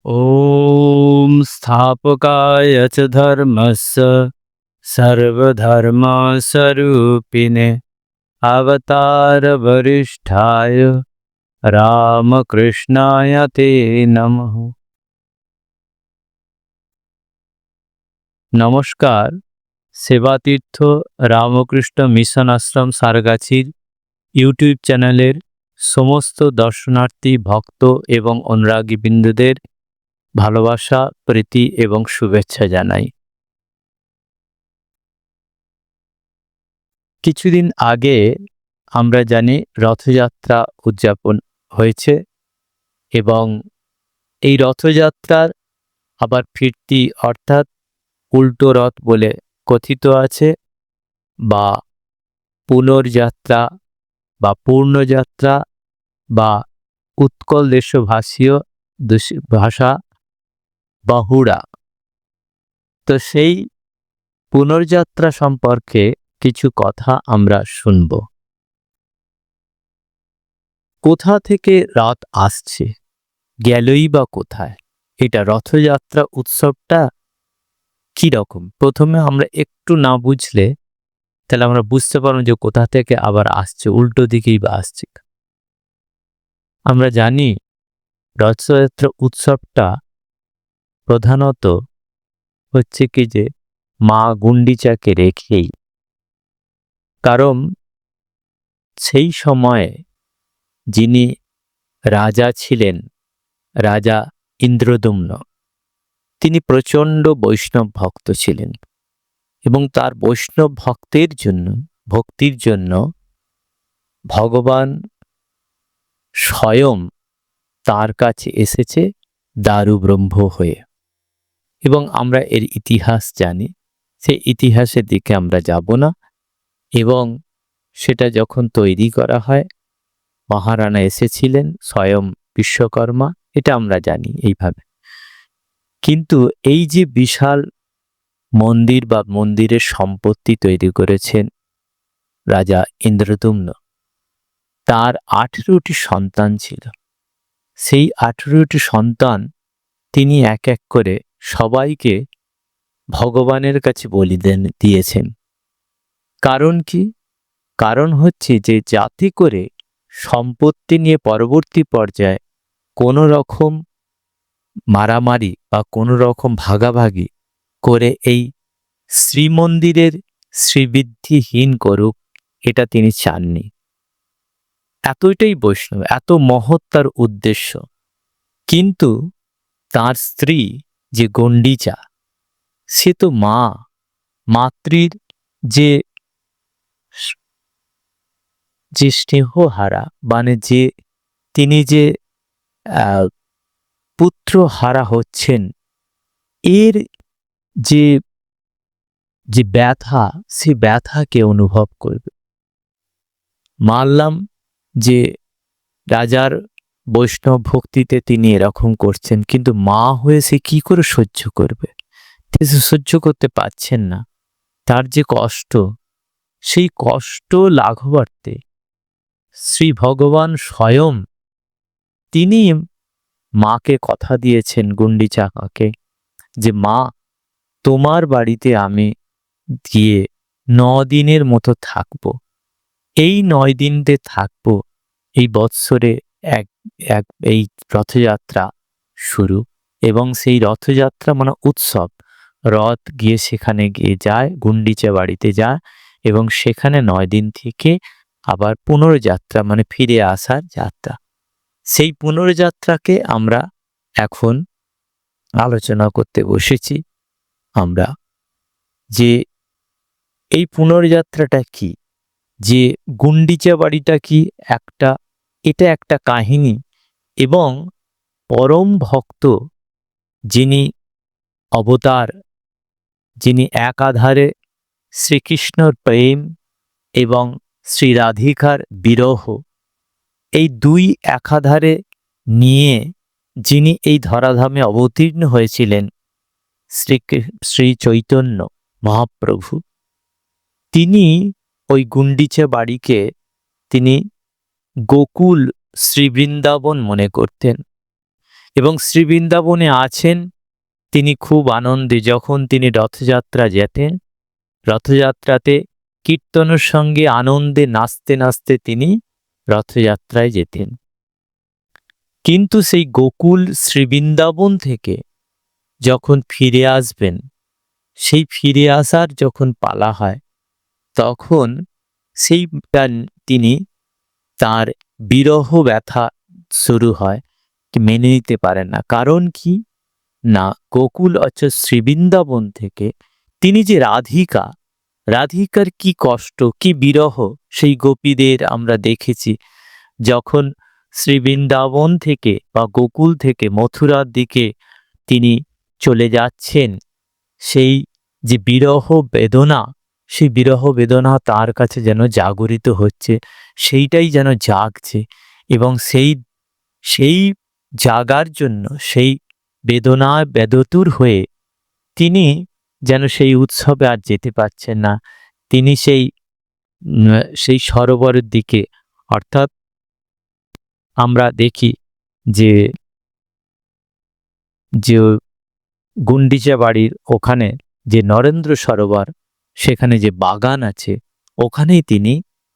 ॐ स्थापकाय च धर्मस्य सर्वधर्मस्वरूपिणे अवतारवरिष्ठाय रामकृष्णाय ते नमः। নমস্কার, সেবাতীর্থ রামকৃষ্ণ মিশন আশ্রম সারগাছির ইউটিউব চ্যানেলের সমস্ত দর্শনার্থী ভক্ত এবং অনুরাগীবৃন্দদের ভালোবাসা, প্রীতি এবং শুভেচ্ছা জানাই। কিছুদিন আগে আমরা জানি রথযাত্রা উদযাপন হয়েছে এবং এই রথযাত্রার আবার ফিরতি অর্থাৎ উল্টো রথ বলে কথিত আছে বা পুনর্যাত্রা বা পূর্ণযাত্রা বা উৎকল দেশভাষীয় ভাষা বাহুড়া। তো সেই পুনর্যাত্রা সম্পর্কে কিছু কথা আমরা শুনব। কোথা থেকে রথ আসছে, গেলই বা কোথায়? এটা রথযাত্রা উৎসবটা কি রকম? প্রথমে আমরা একটু না বুঝলে তাহলে আমরা বুঝতে পারবো যে কোথা থেকে আবার আসছে, উল্টো দিকেই বা আসছে। আমরা জানি রথযাত্রা উৎসবটা প্রধানত হচ্ছে কি যে মা গুন্ডিচাকে রেখেই, কারণ সেই সময়ে যিনি রাজা ছিলেন, রাজা ইন্দ্রদ্যুম্ন, তিনি প্রচণ্ড বৈষ্ণব ভক্ত ছিলেন এবং তার বৈষ্ণব ভক্তির জন্য ভগবান স্বয়ং তার কাছে এসেছে দারু ব্রহ্ম হয়ে। এবং আমরা এর ইতিহাস জানি, সেই ইতিহাসের দিকে আমরা যাব না। এবং সেটা যখন তৈরি করা হয়, মহারানা এসেছিলেন স্বয়ং বিশ্বকর্মা, এটা আমরা জানি এইভাবে। কিন্তু এই যে বিশাল মন্দির বা মন্দিরের সম্পত্তি তৈরি করেছেন রাজা ইন্দ্রদ্যুম্ন, তার 18টি সন্তান ছিল। সেই 18টি সন্তান তিনি এক এক করে সবাইকে ভগবানের কাছে বলি দিয়েছেন। কারণ কি? কারণ হচ্ছে যে যাতে করে সম্পত্তি নিয়ে পরবর্তী পর্যায়ে কোনো রকম মারামারি বা কোনো রকম ভাগাভাগি করে এই শ্রীমন্দিরের শ্রীবৃদ্ধিহীন করুক, এটা তিনি চাননি। এতটাই বৈষ্ণব, এত মহৎ তার উদ্দেশ্য। কিন্তু তার স্ত্রী যে গণ্ডিচা, সে তো মাতৃর যে স্নেহহারা, মানে যে তিনি যে পুত্র হারা হচ্ছেন, এর যে যে ব্যথা, সে ব্যথাকে অনুভব করবে। মানলাম যে রাজার বৈষ্ণব ভক্তিতে তিনি এরকম করছেন, কিন্তু মা হয়ে সে কি করে সহ্য করবে? সে সহ্য করতে পারছেন না। তার যে কষ্ট, সেই কষ্ট লাঘবার্থে শ্রী ভগবান স্বয়ং তিনি মাকে কথা দিয়েছেন, গুন্ডিচা মাকে, যে মা, তোমার বাড়িতে আমি গিয়ে 9 দিনের মতো থাকবো। এই 9 দিনতে থাকবো, এই বৎসরে এই রথযাত্রা শুরু। এবং সেই রথযাত্রা মানে উৎসব, রথ গিয়ে সেখানে গিয়ে যায়, গুন্ডিচা বাড়িতে যায় এবং সেখানে 9 দিন থেকে আবার পুনর্যাত্রা মানে ফিরে আসার যাত্রা। সেই পুনর্যাত্রাকে আমরা এখন আলোচনা করতে বসেছি। আমরা যে এই পুনর্যাত্রাটা কি, যে গুন্ডিচা বাড়িটা কি, এটা একটা কাহিনী। এবং পরম ভক্ত যিনি অবতার, যিনি একাধারে শ্রীকৃষ্ণর প্রেম এবং শ্রী রাধিকার বিরহ, এই দুই একাধারে নিয়ে যিনি এই ধরাধামে অবতীর্ণ হয়েছিলেন, শ্রী চৈতন্য মহাপ্রভু, তিনি ওই গুন্ডিচা বাড়িকে তিনি গোকুল শ্রী বৃন্দাবন মনে করতেন। এবং শ্রীবৃন্দাবনে আছেন তিনি খুব আনন্দে। যখন তিনি রথযাত্রা যেতেন, রথযাত্রাতে কীর্তনের সঙ্গে আনন্দে নাচতে নাচতে তিনি রথযাত্রায় যেতেন। কিন্তু সেই গোকুল শ্রীবৃন্দাবন থেকে যখন ফিরে আসবেন, সেই ফিরে আসার যখন পালা হয়, তখন সেই তিনি তার বিরহ ব্যথা শুরু হয়, মেনে নিতে পারেন না। কারণ কি না, গোকুল অর্থাৎ শ্রীবৃন্দাবন থেকে তিনি যে রাধিকা, রাধিকার কি কষ্ট, কি বিরহ সেই গোপীদের আমরা দেখেছি। যখন শ্রীবৃন্দাবন থেকে বা গোকুল থেকে মথুরার দিকে তিনি চলে যাচ্ছেন, সেই যে বিরহ বেদনা, সেই বিরহ বেদনা তার কাছে যেন জাগরিত হচ্ছে, সেইটাই যেন জাগছে। এবং সেই জাগার জন্য, সেই বেদনা বেদতুর হয়ে তিনি যেন সেই উৎসবে আর যেতে পারছেন না। তিনি সেই সরোবরের দিকে, অর্থাৎ আমরা দেখি যে যে গুন্ডিচা বাড়ির ওখানে যে নরেন্দ্র সরোবর, সেখানে যে বাগান আছে, ওখানেই তিনি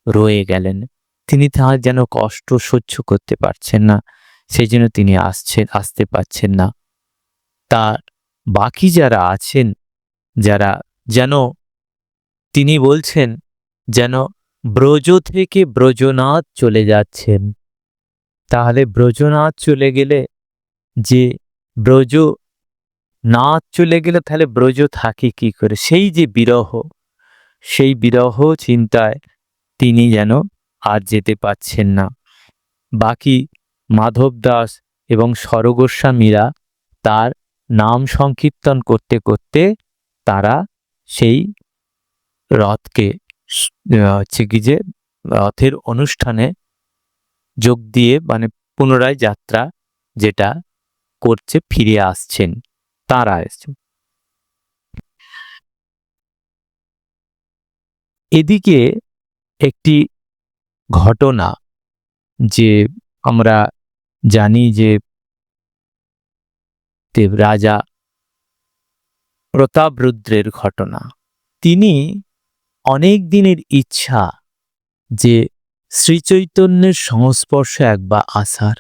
রয়ে গেলেন। তিনি তার যেন কষ্ট সহ্য করতে পারছেন না, সেই জন্য তিনি আসতে পারছেন না। তার বাকি যারা আছেন, যারা যেন তিনি বলছেন যেন ব্রজ থেকে ব্রজনাথ চলে যাচ্ছেন। তাহলে ব্রজনাথ চলে গেলে, যে ব্রজ নাথ চলে গেলে তাহলে ব্রজ থাকে কি করে? সেই যে বিরহ, সেই বিরহ চিন্তায় তিনি যেন আর যেতে পারছেন না। বাকি মাধব দাস এবং স্বরগোস্বামীরা তার নাম সংকীর্তন করতে করতে তারা সেই রথকে হচ্ছে কি যে রথের অনুষ্ঠানে যোগ দিয়ে, মানে পুনরায় যাত্রা যেটা করছে, ফিরে আসছেন, তারা আসছেন। এদিকে একটি ঘটনা যে আমরা জানি যে রাজা প্রতাপরুদ্রের ঘটনা। তিনি অনেক দিনের ইচ্ছা যে শ্রীচৈতন্যের সংস্পর্শে একবার আসার,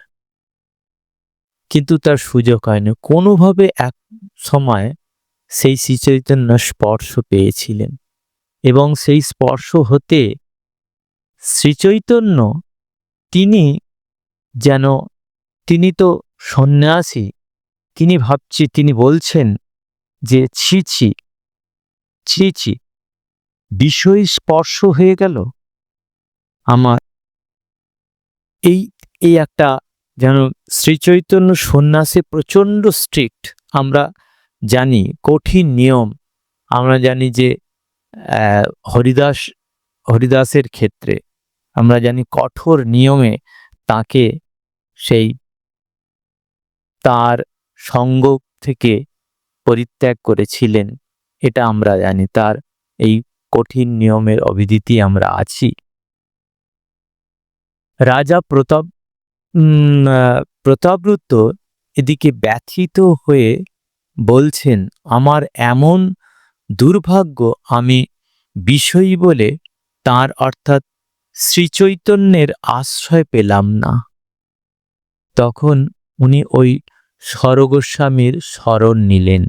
কিন্তু তার সুযোগ হয়নি। কোনোভাবে এক সময় সেই শ্রীচৈতন্য স্পর্শ পেয়েছিলেন, এবং সেই স্পর্শ হতে শ্রীচৈতন্য তিনি যেন, তিনি তো সন্ন্যাসী, তিনি বলছেন যে ছি ছি ছি ছি, বিষয় স্পর্শ হয়ে গেল আমার। এই একটা যেন শ্রীচৈতন্য সন্ন্যাসী প্রচণ্ড স্ট্রিক্ট, আমরা জানি কঠিন নিয়ম। আমরা জানি যে হরিদাসের ক্ষেত্রে আমরা জানি কঠোর নিয়মে তাকে সেই তার সঙ্গ থেকে পরিত্যাগ করেছিলেন। এটা আমরা জানি, তার এই কঠিন নিয়মের অবিদিতি আমরা আছি। রাজা প্রতাপরুদ্র এদিকে ব্যথিত হয়ে বলছেন, আমার এমন দুর্ভাগ্য, আমি বিষয়ী বলে তার অর্থাৎ শ্রীচৈতন্যের আশ্রয় পেলাম না। তখন উনি ওই স্বরগোস্বামীর শরণ নিলেন,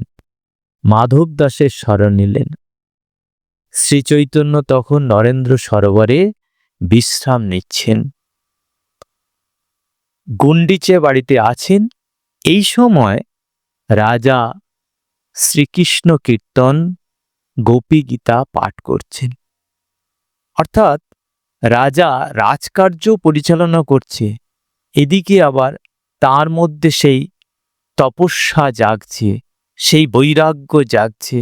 মাধব দাসের শরণ নিলেন। শ্রীচৈতন্য তখন নরেন্দ্র সরোবরে বিশ্রাম নিচ্ছেন, গুন্ডিচে বাড়িতে আছেন। এই সময় রাজা শ্রীকৃষ্ণ কীর্তন, গোপী গীতা পাঠ করছেন। অর্থাৎ রাজা রাজকার্য পরিচালনা করছে, এদিকে আবার তার মধ্যে সেই তপস্যা জাগছে, সেই বৈরাগ্য জাগছে,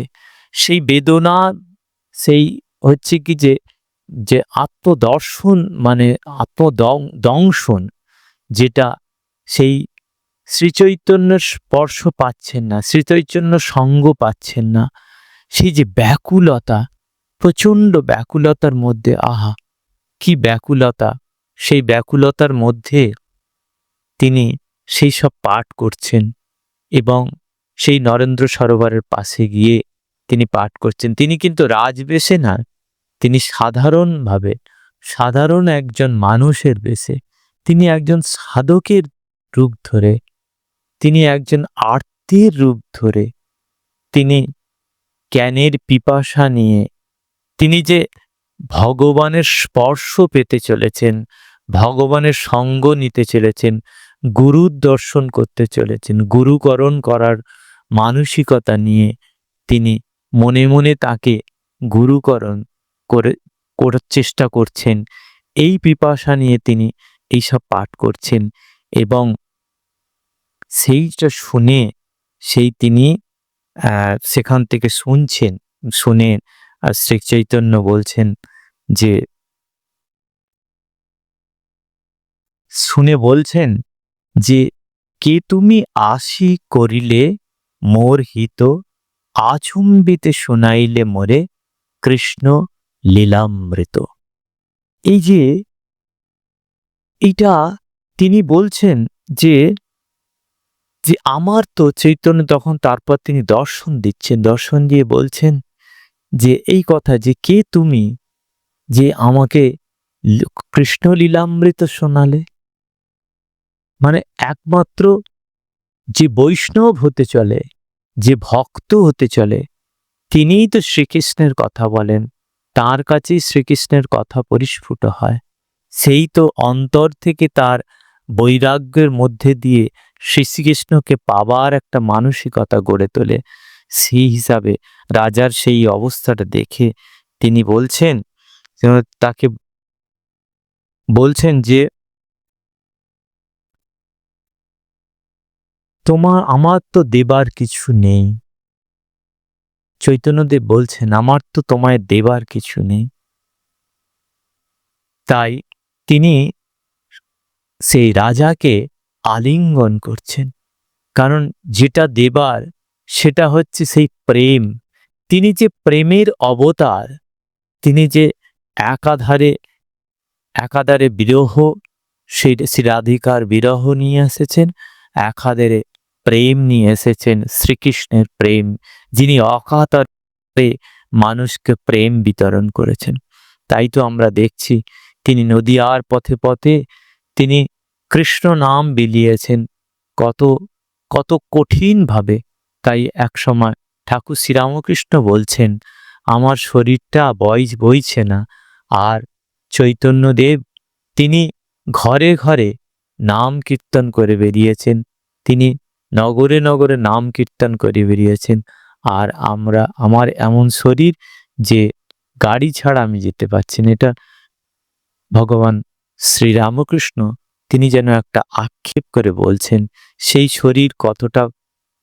সেই বেদনা, সেই হচ্ছে কি যে আত্মদর্শন, মানে আত্মদংশন, যেটা সেই শ্রীচৈতন্যের স্পর্শ পাচ্ছেন না, শ্রীচৈতন্য সঙ্গ পাচ্ছেন না, সেই যে ব্যাকুলতা, প্রচণ্ড ব্যাকুলতার মধ্যে, আহা কি ব্যাকুলতা! সেই ব্যাকুলতার মধ্যে তিনি সেই সব পাঠ করছেন এবং সেই নরেন্দ্র সরোবরের পাশে গিয়ে তিনি পাঠ করছেন। তিনি কিন্তু রাজবেশে না, তিনি সাধারণভাবে সাধারণ একজন মানুষের বেশে, তিনি একজন সাধকের রূপ ধরে, তিনি একজন আর্তের রূপ ধরে, তিনি জ্ঞানের পিপাসা নিয়ে, তিনি যে ভগবানের স্পর্শ পেতে চলেছেন, ভগবানের সঙ্গ নিতে চলেছেন, গুরুর দর্শন করতে চলেছেন, গুরুকরণ করার মানসিকতা নিয়ে তিনি মনে মনে তাকে গুরুকরণ করার চেষ্টা করছেন। এই পিপাসা নিয়ে তিনি এইসব পাঠ করছেন এবং সেইটা শুনে তিনি সেখান থেকে শুনছেন। শুনে শ্রী চৈতন্য বলছেন যে, শুনে বলছেন যে, কে তুমি আসি করিলে মোর হিত, আচম্বিতে শুনাইলে মোরে কৃষ্ণ লীলামৃত। এই যে এইটা তিনি বলছেন যে যে আমার তো চৈতন্য তখন তারপর তিনি দর্শন দিচ্ছেন, দর্শন দিয়ে বলছেন যে এই কথা যে কে তুমি যে আমাকে কৃষ্ণ লীলামৃত শোনালে। মানে একমাত্র যে বৈষ্ণব হতে চলে, যে ভক্ত হতে চলে, তিনিই তো শ্রীকৃষ্ণের কথা বলেন, তার কাছেই শ্রীকৃষ্ণের কথা পরিস্ফুট হয়। সেই তো অন্তর থেকে তার বৈরাগ্যের মধ্যে দিয়ে শ্রীকৃষ্ণকে পাবার একটা মানসিকতা গড়ে তোলে। সেই হিসাবে রাজার সেই অবস্থাটা দেখে তিনি বলছেন, তাকে বলছেন যে আমার তো দেবার কিছু নেই। চৈতন্যদেব বলছেন আমার তো তোমায় দেবার কিছু নেই। তাই তিনি সেই রাজাকে আলিঙ্গন করছেন, কারণ যেটা দেবার সেটা হচ্ছে সেই প্রেম। তিনি যে প্রেমের অবতার, তিনি যে একাধারে বিরহ, সেই রাধিকার বিরহ নিয়ে এসেছেন, একাধারে প্রেম নিয়ে এসেছেন, শ্রীকৃষ্ণের প্রেম, যিনি অকাতরে মানুষকে প্রেম বিতরণ করেছেন। তাই তো আমরা দেখছি তিনি নদিয়ার পথে পথে তিনি কৃষ্ণ নাম বিলিয়েছেন কত কত কঠিনভাবে। তাই এক সময় ঠাকুর শ্রীরামকৃষ্ণ বলছেন আমার শরীরটা বইছে না। আর চৈতন্যদেব তিনি ঘরে ঘরে নাম কীর্তন করে বেরিয়েছেন, তিনি নগরে নগরে নাম কীর্তন করে বেরিয়েছেন। আর আমার এমন শরীর যে গাড়ি ছাড়া আমি যেতে পারছি না। এটা ভগবান শ্রীরামকৃষ্ণ তিনি যেন একটা আক্ষেপ করে বলছেন সেই শরীর কতটা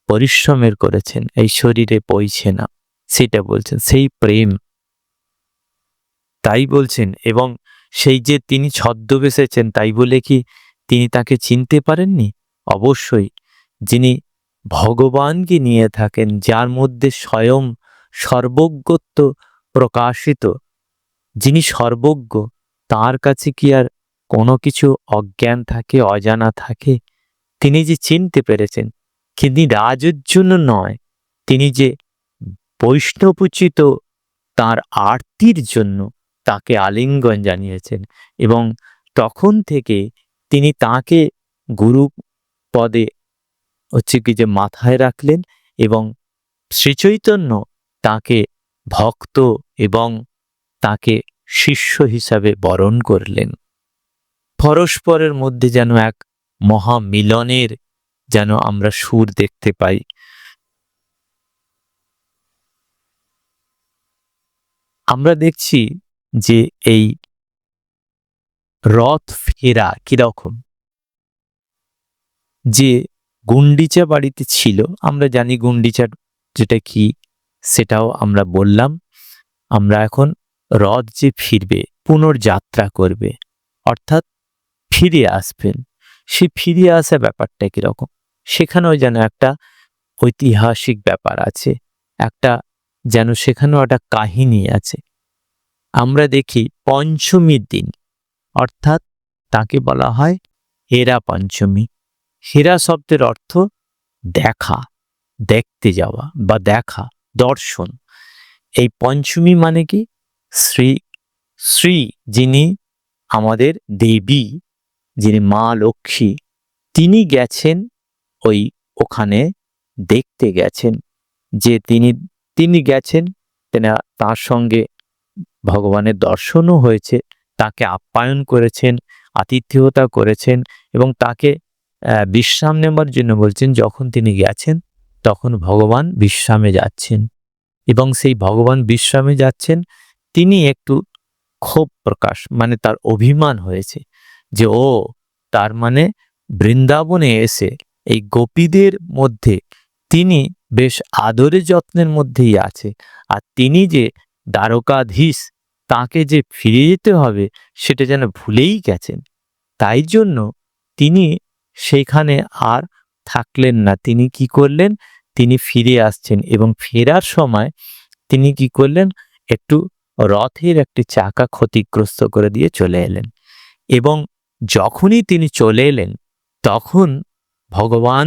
পরিশ্রমের করেছেন, এই শরীরে বইছে না, সেটা বলছেন, সেই প্রেম। তাই বলছেন, এবং সেই যে তিনি ছদ্মবেশেছেন তাই বলে কি তিনি তাকে চিনতে পারেননি? অবশ্যই। যিনি ভগবানকে নিয়ে থাকেন, যার মধ্যে স্বয়ং সর্বজ্ঞত্ব প্রকাশিত, যিনি সর্বজ্ঞ, তার কাছে কি আর কোনো কিছু অজ্ঞান থাকে, অজানা থাকে? তিনি যে চিনতে পেরেছেন, তিনি রাজের জন্য নয়, তিনি যে বৈষ্ণবোচিত তার আরতির জন্য তাকে আলিঙ্গন জানিয়েছেন এবং তখন থেকে তিনি তাকে গুরু পদে হচ্ছে কি যে মাথায় রাখলেন এবং শ্রীচৈতন্য তাকে ভক্ত এবং তাকে শিষ্য হিসাবে বরণ করলেন। পরস্পরের মধ্যে যেন এক মহামিলনের যেন আমরা সুর দেখতে পাই। আমরা দেখছি যে এই রথ ফেরা কিরকম, যে গুন্ডিচা বাড়িতে ছিল, আমরা জানি গুন্ডিচার যেটা কি সেটাও আমরা বললাম। আমরা এখন রথ যে ফিরবে, পুনর্যাত্রা করবে, অর্থাৎ ফিরে আসবেন, সে ফিরে আসা ব্যাপারটা কিরকম, সেখানেও যেন একটা ঐতিহাসিক ব্যাপার আছে, একটা যেন সেখানেও একটা কাহিনী আছে। আমরা দেখি পঞ্চমীর দিন, অর্থাৎ তাকে বলা হয় হেরা পঞ্চমী। হীরা শব্দের অর্থ দেখা, দেখতে যাওয়া বা দেখা, দর্শন। এই পঞ্চমী মানে কি? শ্রী শ্রী যিনি আমাদের দেবী, যিনি মা লক্ষ্মী, তিনি গেছেন ওখানে, দেখতে গেছেন, যে তিনি গেছেন, তার সঙ্গে ভগবানের দর্শনও হয়েছে, তাকে আপ্যায়ন করেছেন, আতিথেয়তা করেছেন এবং তাকে বিশ্রাম নেবার জন্য বলছেন। যখন তিনি গেছেন তখন ভগবান বিশ্রামে যাচ্ছেন এবং সেই ভগবান বিশ্রামে যাচ্ছেন, তিনি একটু ক্ষোভ প্রকাশ, মানে তার অভিমান হয়েছে যে তার মানে বৃন্দাবনে এসে এই গোপীদের মধ্যে তিনি বেশ আদরে যত্নের মধ্যেই আছে, আর তিনি যে দ্বারকাধীশ, তাকে যে ফিরে যেতে হবে সেটা যেন ভুলেই গেছেন। তাই জন্য তিনি সেখানে আর থাকলেন না। তিনি কি করলেন? তিনি ফিরে আসছেন এবং ফেরার সময় তিনি কি করলেন? একটু রথের একটি চাকা ক্ষতিগ্রস্ত করে দিয়ে চলে এলেন এবং যখনই তিনি চলে এলেন তখন ভগবান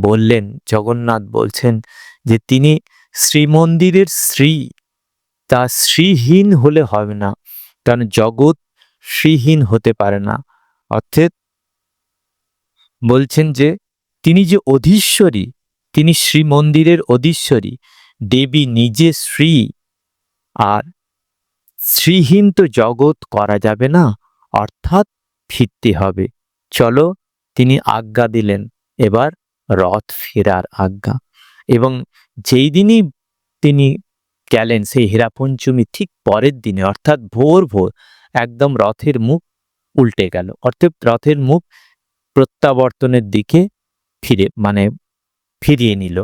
বললেন, জগন্নাথ বলছেন যে তিনি শ্রীমন্দিরের শ্রী, তা শ্রীহীন হলে হবে না, কারণ জগৎ শ্রীহীন হতে পারে না। অর্থাৎ বলছেন যে তিনি যে অধীশ্বরী, তিনি শ্রীমন্দিরের অধীশ্বরী, দেবী নিজে শ্রী, আর শ্রীহীন তো জগৎ করা যাবে না, অর্থাৎ ফিরতে হবে। চলো, তিনি আজ্ঞা দিলেন, এবার রথ ফেরার আজ্ঞা। এবং যেই দিনই তিনি গেলেন, সেই হীরা পঞ্চমী ঠিক পরের দিনে, অর্থাৎ ভোর ভোর একদম রথের মুখ উল্টে গেল, অর্থাৎ রথের মুখ প্রত্যাবর্তনের দিকে ফিরিয়ে নিল।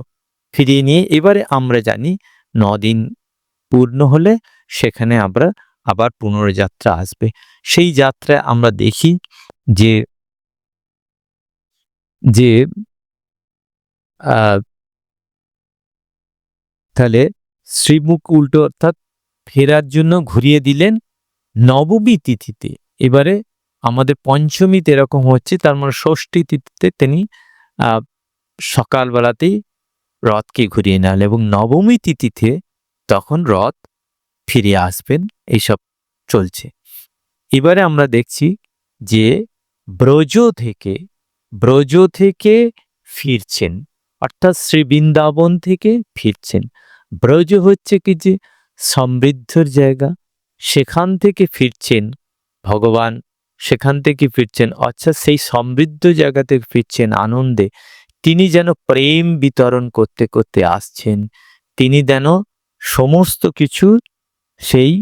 ফিরিয়ে নিয়ে এবারে আমরা জানি 9 দিন পূর্ণ হলে সেখানে আমরা আবার পুনর্যাত্রা আসবে। সেই যাত্রায় আমরা দেখি যে যে তাহলে শ্রীমুখ উল্টো, অর্থাৎ ফেরার জন্য ঘুরিয়ে দিলেন নবমী তিথিতে। এবারে আমাদের পঞ্চমীতে এরকম হচ্ছে, তার মানে ষষ্ঠী তিথিতে তিনি সকালবেলাতেই রথকে ঘুরিয়ে নেন এবং নবমী তিথিতে তখন রথ ফিরে আসবেন। এইসব চলছে। এবারে আমরা দেখছি যে ব্রজ থেকে ফিরছেন, অর্থাৎ শ্রী বৃন্দাবন থেকে ফিরছেন। ব্রজ হচ্ছে কি যে সমৃদ্ধর জায়গা, সেখান থেকে ফিরছেন ভগবান, সেখান থেকে ফিরছেন, অর্থাৎ সেই সমৃদ্ধ জায়গা থেকে ফিরছেন আনন্দে। তিনি যেন প্রেম বিতরণ করতে করতে আসছেন। তিনি যেন সমস্ত কিছু সেই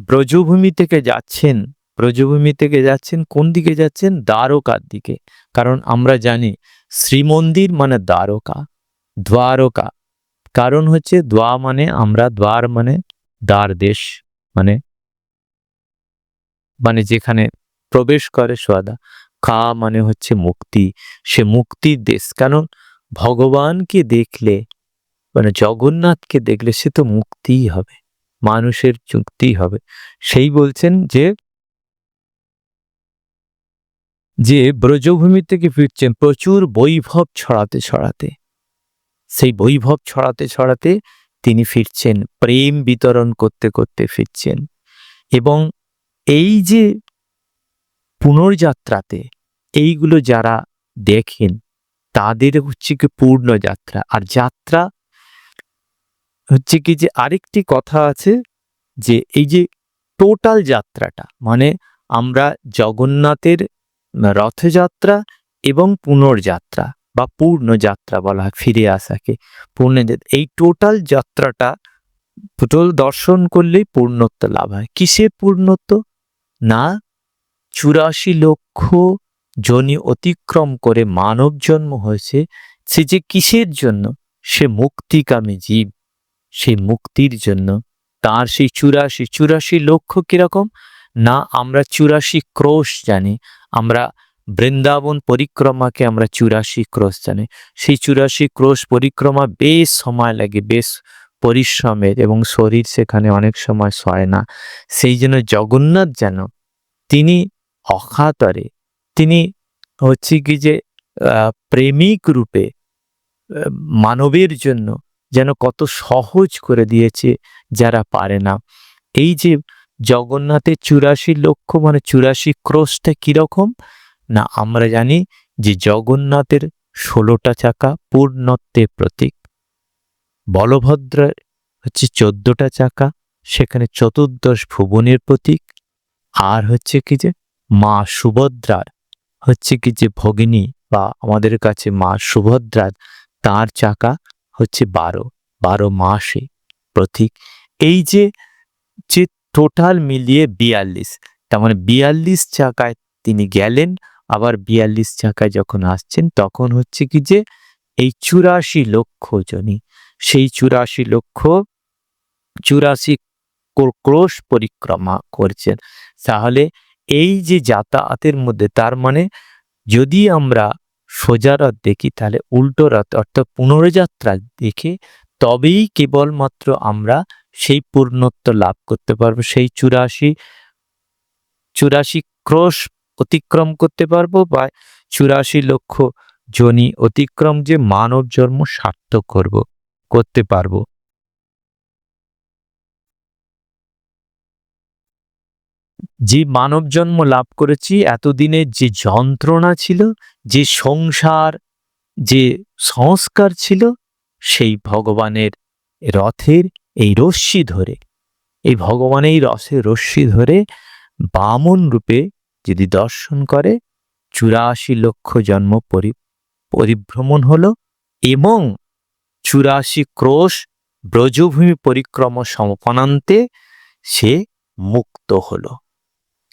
ব্রজভূমি থেকে যাচ্ছেন। ব্রজভূমি থেকে যাচ্ছেন কোন দিকে যাচ্ছেন? দ্বারকার দিকে। কারণ আমরা জানি শ্রীমন্দির মানে দ্বারকা, দ্বারকা। কারণ হচ্ছে মানে আমরা, দ্বার মানে দ্বার দেশ, মানে যেখানে প্রবেশ করে সদা। কা মানে হচ্ছে মুক্তি, সে মুক্তির দেশ। কারণ ভগবানকে দেখলে, মানে জগন্নাথকে দেখলে সে তো মুক্তিই হবে, মানুষের মুক্তিই হবে। সেই বলছেন যে ব্রজভূমি থেকে ফিরছেন প্রচুর বৈভব ছড়াতে ছড়াতে। সেই বৈভব ছড়াতে ছড়াতে তিনি ফিরছেন, প্রেম বিতরণ করতে করতে ফিরছেন। এবং এই যে পুনর্যাত্রাতে এইগুলো যারা দেখেন তাদের হচ্ছে কি পূর্ণ যাত্রা। আর যাত্রা হচ্ছে কি যে আরেকটি কথা আছে যে এই যে টোটাল যাত্রাটা, মানে আমরা জগন্নাথের রথযাত্রা এবং পুনর্যাত্রা বা পূর্ণ যাত্রা বলা হয়, ফিরে আসাকে পূর্ণযাত্রা। এই টোটাল যাত্রাটা টোটাল দর্শন করলেই পূর্ণত্ব লাভ হয়। কিসের পূর্ণত্ব? না 84 লক্ষ যোনি অতিক্রম করে মানব জন্ম হয়েছে, সে যে কিসের জন্য? সে মুক্তিকামী জীব, সেই মুক্তির জন্য। তার সেই 84 লক্ষ কিরকম? না আমরা 84 ক্রোশ জানি, আমরা বৃন্দাবন পরিক্রমাকে আমরা 84 ক্রোশ জানি। সেই 84 ক্রোশ পরিক্রমা বেশ সময় লাগে, বেশ পরিশ্রমের, এবং শরীর সেখানে অনেক সময় সয় না। সেই জন্য জগন্নাথ যেন তিনি অকাতরে, তিনি হচ্ছে কি যে প্রেমিক রূপে মানবের জন্য যেন কত সহজ করে দিয়েছে যারা পারে না। এই যে জগন্নাথের ৮৪ লক্ষ মানে ৮৪ ক্রোশটা কিরকম না, আমরা জানি যে জগন্নাথের ১৬টা চাকা পূর্ণত্বের প্রতীক, বলভদ্রের হচ্ছে ১৪টা চাকা, সেখানে চতুর্দশ ভুবনের প্রতীক, আর হচ্ছে কি যে মা সুভদ্রার হচ্ছে কি যে ভগিনী বা আমাদের কাছে মা সুভদ্রার তার চাকা হচ্ছে ১২ মাসে প্রতীক। এই যে যে টোটাল মিলিয়ে ৪২, তার মানে ৪২ চাকায় তিনি গেলেন, আবার ৪২ চাকায় যখন আসছেন তখন হচ্ছে কি যে এই ৮৪ লক্ষ জনই সেই ৮৪ লক্ষ ৮৪ ক্রোশ পরিক্রমা করছেন। তাহলে এই যে যাতায়াতের মধ্যে, তার মানে যদি আমরা সোজা রথ দেখি তাহলে উল্টো রথ অর্থাৎ পুনরযাত্রা দেখে তবেই কেবলমাত্র আমরা সেই পূর্ণত্ব লাভ করতে পারবো, সেই ৮৪ ক্রোশ অতিক্রম করতে পারবো বা ৮৪ লক্ষ যোনি অতিক্রম যে মানব জন্ম সার্থক করতে পারবো। যে মানব জন্ম লাভ করেছি, এতদিনের যে যন্ত্রণা ছিল, যে সংসার, যে সংস্কার ছিল, সেই ভগবানের রথের এই রশ্মি ধরে, এই ভগবানের রশ্মি ধরে বামন রূপে যদি দর্শন করে ৮৪ লক্ষ জন্ম পরিভ্রমণ হলো এবং ৮৪ ক্রোশ ব্রজভূমি পরিক্রমা সম্পনান্তে সে মুক্ত হলো।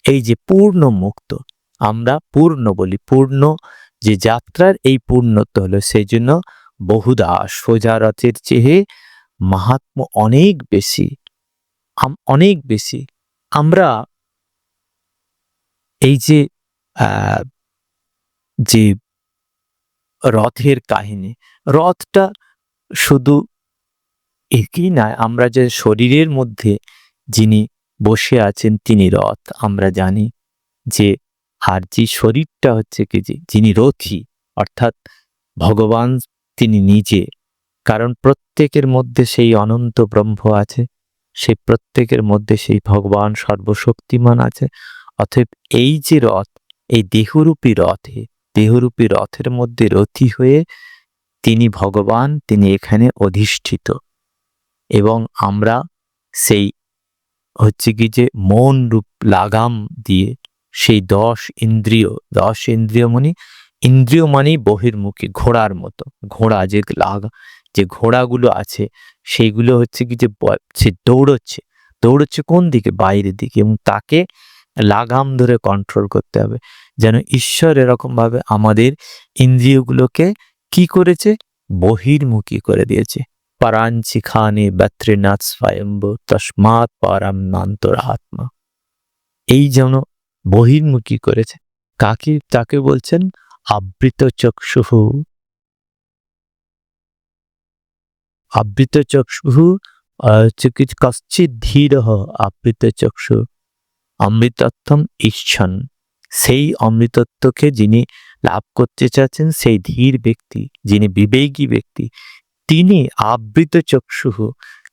এই যে পূর্ণ মুক্ত, আমরা পূর্ণ বলি, পূর্ণ যে যাত্রার এই পূর্ণত্ব হলো, সেই জন্য বহুধা সোজা রথের চেয়ে মাহাত্ম্য অনেক বেশি, অনেক বেশি। আমরা এই যে যে রথের কাহিনী, রথটা শুধু একই নয়, আমরা যে শরীরের মধ্যে যিনি বসে আছেন তিনি রথ, আমরা জানি যে, আর যে শরীরটা হচ্ছে কি যে যিনি রথী অর্থাৎ ভগবান তিনি নিজে, কারণ প্রত্যেকের মধ্যে সেই অনন্ত ব্রহ্ম আছে, সেই প্রত্যেকের মধ্যে সেই ভগবান সর্বশক্তিমান আছে। অতএব এই যে রথ, এই দেহরূপী রথের মধ্যে রথী হয়ে তিনি ভগবান, তিনি এখানে অধিষ্ঠিত। এবং আমরা সেই হচ্ছে কি যে মন রূপ লাগাম দিয়ে সেই ১০ ইন্দ্রিয় মানে ইন্দ্রিয় মানেই বহির্মুখী, ঘোড়ার মতো, ঘোড়া যে ঘোড়াগুলো আছে সেইগুলো হচ্ছে কি যে সে দৌড়চ্ছে কোন দিকে, বাইরের দিকে, এবং তাকে লাগাম ধরে কন্ট্রোল করতে হবে। যেন ঈশ্বর এরকম ভাবে আমাদের ইন্দ্রিয়গুলোকে কি করেছে, বহির্মুখী করে দিয়েছে। পরাঞ্চিখানে ব্যত্রিনাথ স্বয়ম্ভ তস্মাৎ পরম নান্তরাত্মা, এই যেন বহির্মুখী করেছে। তাকে বলছেন আবৃত চক্ষুঃ, আবৃত চক্ষুঃ কশ্চিৎ ধীরঃ আবৃত চক্ষু অমৃতত্বম ইচ্ছন। সেই অমৃতত্বকে যিনি লাভ করতে চাচ্ছেন, সেই ধীর ব্যক্তি, যিনি বিবেকী ব্যক্তি, তিনি আবৃত চক্ষুঃ,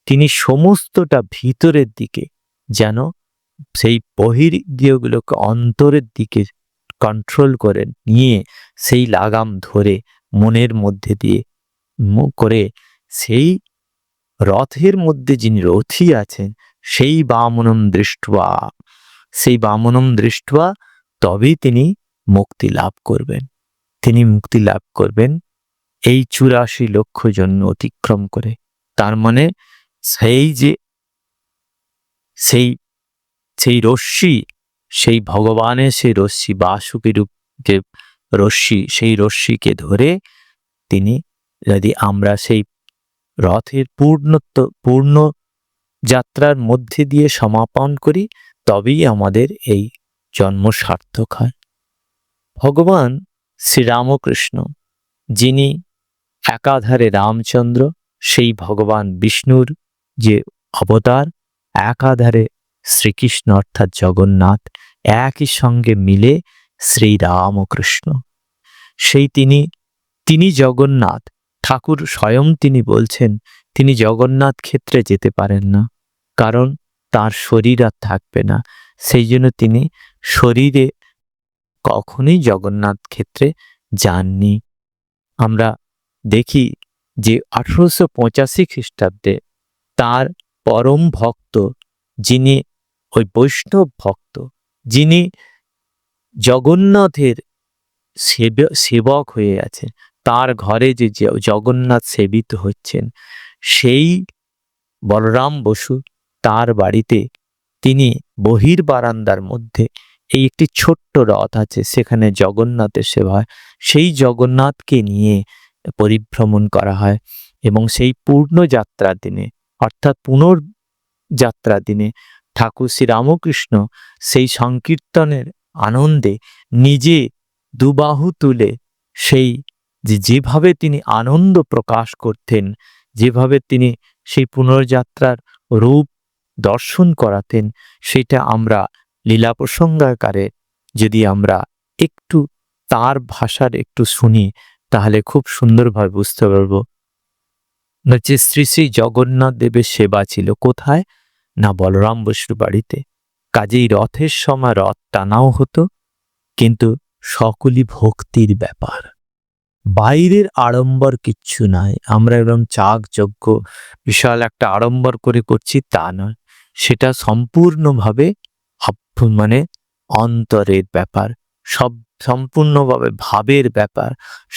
তিনি সমস্তটা ভিতরের দিকে যেন সেই বহিরিন্দ্রিয়গুলোকে অন্তরের দিকে কন্ট্রোল করে নিয়ে সেই লাগাম ধরে মনের মধ্যে দিয়ে করে সেই রথের মধ্যে যিনি রথী আছেন সেই বামনম দৃষ্ট্বা তবেই তিনি মুক্তি লাভ করবেন। এই ৮৪ লক্ষ জন্ম অতিক্রম করে। তার মানে সেই রশ্মি, সেই ভগবানের সেই রশ্মি, বাসুকী রূপ যে রশ্মি, সেই রশ্মিকে ধরে তিনি, যদি আমরা সেই রথের পূর্ণ যাত্রার মধ্যে দিয়ে সমাপন করি, তবেই আমাদের এই জন্ম সার্থক হয়। ভগবান শ্রীরামকৃষ্ণ, যিনি একাধারে রামচন্দ্র, সেই ভগবান বিষ্ণুর যে অবতার, একাধারে শ্রীকৃষ্ণ অর্থাৎ জগন্নাথ, একই সঙ্গে মিলে শ্রীরামকৃষ্ণ। সেই তিনি জগন্নাথ। ঠাকুর স্বয়ং তিনি বলছেন তিনি জগন্নাথ ক্ষেত্রে যেতে পারেন না, কারণ তার শরীর আর থাকবে না। সেই জন্য তিনি শরীরে কখনোই জগন্নাথ ক্ষেত্রে যাননি। আমরা দেখি যে 1885 খ্রিস্টাব্দে তার পরম ভক্ত, যিনি ওই বৈষ্ণব ভক্ত, যিনি জগন্নাথের সেবক হয়ে আছেন, তার ঘরে যে জগন্নাথ সেবিত হচ্ছেন, সেই বলরাম বসু তার বাড়িতে তিনি বহির বারান্দার মধ্যে এই একটি ছোট্ট রথ আছে, সেখানে জগন্নাথের সেবা হয়। সেই জগন্নাথকে নিয়ে পরিভ্রমণ করা হয় এবং সেই পূর্ণ যাত্রার দিনে অর্থাৎ পুনর্যাত্রার দিনে ঠাকুর শ্রীরামকৃষ্ণ সেই সংকীর্তনের আনন্দে নিজে দুবাহু তুলে সেই যেভাবে তিনি আনন্দ প্রকাশ করতেন, যেভাবে তিনি সেই পুনর্যাত্রার রূপ দর্শন করাতেন, সেটা আমরা লীলা প্রসঙ্গাকারে যদি আমরা একটু তার ভাষার একটু শুনি তাহলে খুব সুন্দরভাবে বুঝতে পারব। যে শ্রী শ্রী জগন্নাথ দেবের সেবা ছিল কোথায়? না বলরাম বসুর বাড়িতে। কাজেই রথের সময় রথ টানাও হতো, কিন্তু সকলই ভক্তির ব্যাপার, বাইরের আড়ম্বর কিচ্ছু নাই। আমরা এরকম চাকযজ্ঞ বিশাল একটা আড়ম্বর করে করছি তা নয়, সেটা সম্পূর্ণভাবে মানে অন্তরের ব্যাপার, সম্পূর্ণভাবে ভাবের ব্যাপার,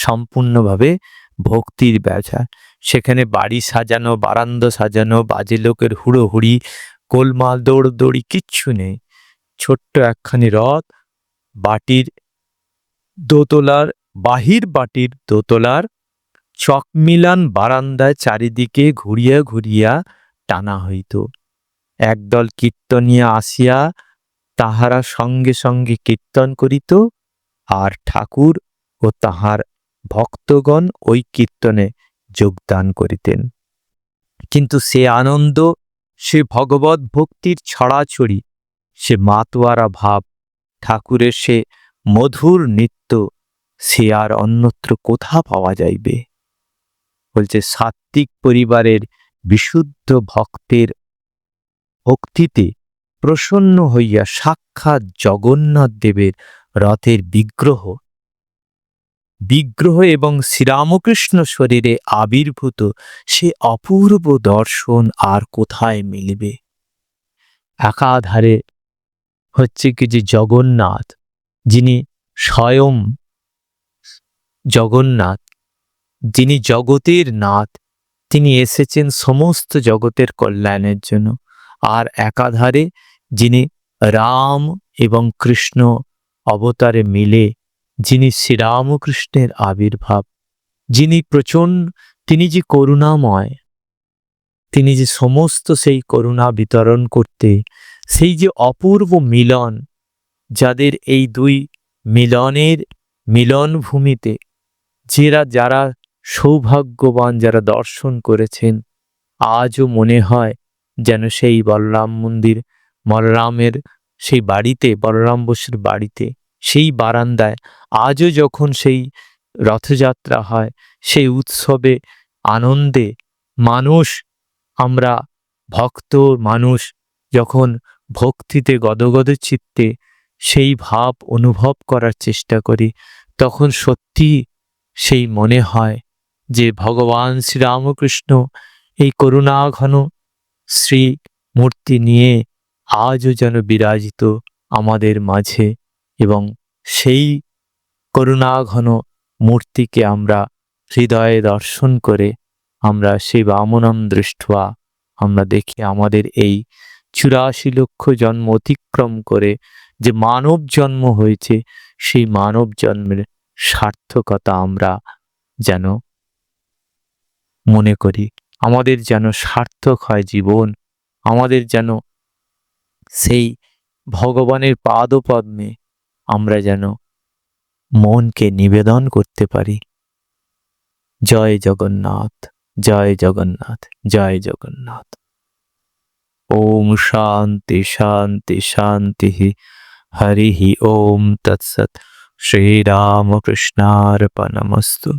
সম্পূর্ণভাবে ভক্তির ব্যাপার। সেখানে বাড়ি সাজানো, বারান্দা সাজানো, বাজে লোকের হুড়োহুড়ি, গোলমাল, দৌড়দৌড়ি কিচ্ছু নেই। ছোট্ট একখানি রথ বাটির দোতলার বাহির বাটির দোতলার চকমিলান বারান্দায় চারিদিকে ঘুরিয়া ঘুরিয়া টানা হইত। একদল কীর্তনিয়া আসিয়া তাহারা সঙ্গে সঙ্গে কীর্তন করিত, আর ঠাকুর ও তাহার ভক্তগণ ওই কীর্তনে যোগদান করিতেন। কিন্তু সে আনন্দ, সে ভগবত ভক্তির ছড়াছড়ি, সে মাতোয়ারা ভাব, ঠাকুরের সে মধুর নৃত্য, সে আর অন্যত্র কোথা পাওয়া যাইবে? বলছে সাত্ত্বিক পরিবারের বিশুদ্ধ ভক্তের ভক্তিতে প্রসন্ন হইয়া সাক্ষাৎ জগন্নাথ দেবের রথের বিগ্রহ এবং শ্রীরামকৃষ্ণ শরীরে আবির্ভূত সে অপূর্ব দর্শন আর কোথায় মিলবে? একাধারে হচ্ছে কি যে জগন্নাথ, যিনি স্বয়ং জগন্নাথ, যিনি জগতের নাথ, তিনি এসেছেন সমস্ত জগতের কল্যাণের জন্য। আর একাধারে যিনি রাম এবং কৃষ্ণ অবতারে মিলে যিনি শ্রীরামকৃষ্ণের আবির্ভাব, যিনি তিনি যে করুণাময়, তিনি যে সমস্ত সেই করুণা বিতরণ করতে, সেই যে অপূর্ব মিলন, যাদের এই দুই মিলনের মিলনভূমিতে যারা সৌভাগ্যবান, যারা দর্শন করেছেন, আজও মনে হয় যেন সেই বলরামের সেই বাড়িতে, বলরাম বসুর বাড়িতে, সেই বারান্দায় আজও যখন সেই রথযাত্রা হয়, সেই উৎসবে আনন্দে আমরা ভক্ত মানুষ যখন ভক্তিতে গদগদ চিত্তে সেই ভাব অনুভব করার চেষ্টা করি, তখন সত্যি সেই মনে হয় যে ভগবান শ্রীরামকৃষ্ণ এই করুণাঘন শ্রী মূর্তি নিয়ে আজও যেন বিরাজিত আমাদের মাঝে, এবং সেই করুণাঘন মূর্তিকে আমরা হৃদয়ে দর্শন করে আমরা সেই বামনম দৃষ্ট্বা আমরা দেখি আমাদের এই 84 লক্ষ জন্ম অতিক্রম করে যে মানব জন্ম হয়েছে, সেই মানব জন্মের সার্থকতা আমরা যেন মনে করি, আমাদের যেন সার্থক হয় জীবন, আমাদের যেন সেই ভগবানের পাদপদ্মে আমরা যেন মনকে নিবেদন করতে পারি। জয় জগন্নাথ, জয় জগন্নাথ, জয় জগন্নাথ। ওম শান্তি শান্তি শান্তি। হরি ওম তৎসৎ। শ্রীরামকৃষ্ণার্পণমস্তু।